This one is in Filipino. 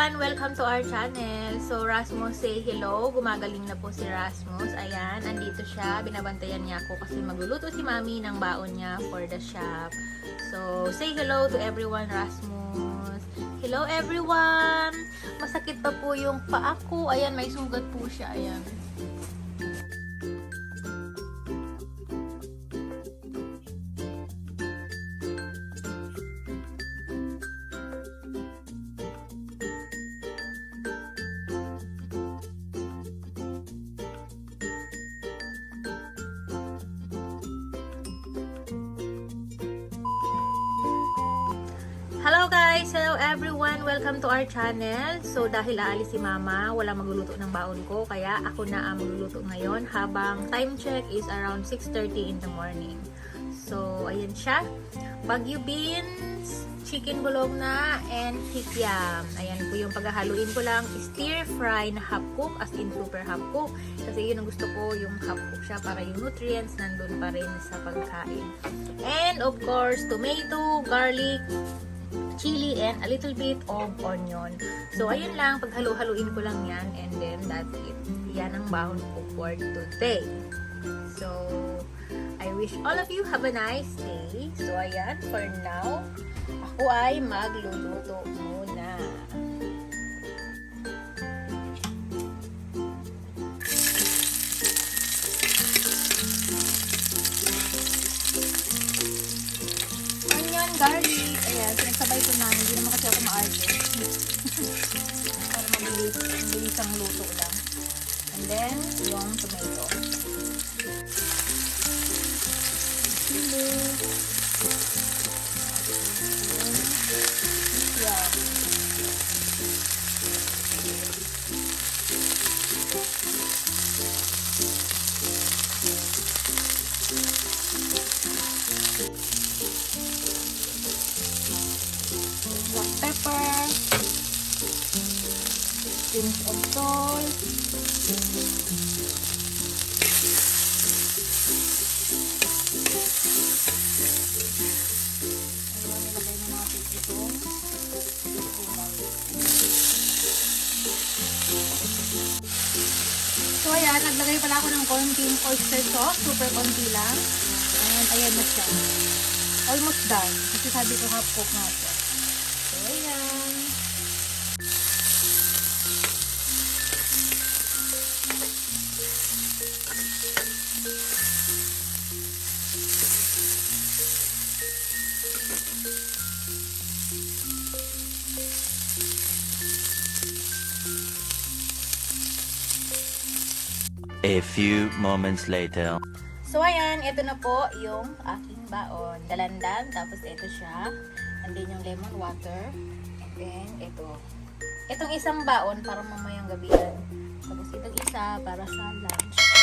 everyone! Welcome to our channel. So, Rasmus say hello. Gumagaling na po si Rasmus. Ayan, andito siya. Binabantayan niya ako kasi magluluto si Mami ng baon niya for the shop. So, say hello to everyone, Rasmus. Hello everyone! Masakit pa po yung paa ko. Ayan, may sugat po siya. Ayan. Hello guys! Hello everyone! Welcome to our channel. So dahil aalis si Mama, wala magluluto ng baon ko, kaya ako na ang magluluto ngayon habang time check is around 6:30 in the morning. So ayan siya. Baguio beans, chicken bologna, and kikiam. Ayan po yung paghahaluin ko lang. Stir fry na half cook, as in super half cook. Kasi yun ang gusto ko, yung half cook siya para yung nutrients nandun pa rin sa pagkain. And of course, tomato, garlic, chili, and a little bit of onion. So, ayun lang. Paghalo-haluin ko lang yan. And then, that's it. Yan ang baon ko for today. So, I wish all of you have a nice day. So, ayan. For now, ako ay magluluto muna. Onion, garlic. Ayan, pinagsabay ko na. Hindi naman kasi ako ma-arte. Para mabilis ang luto lang. And then, yung tomato. Chili. Yeah. Black pepper, pinch of salt, nilagay na natin itong gulay. So ayan, naglagay pala ako ng konting oyster sauce, super konti lang. And ayan na siya. Almost done. Kasi sabi ko half cook na siya. So, ayan. A few moments later. So, ayan. Ito na po yung aking baon. Dalandan. Tapos, ito siya. And then, yung lemon water. And then, ito. Itong isang baon para mamayang gabi yan. Tapos, itong isa para sa lunch.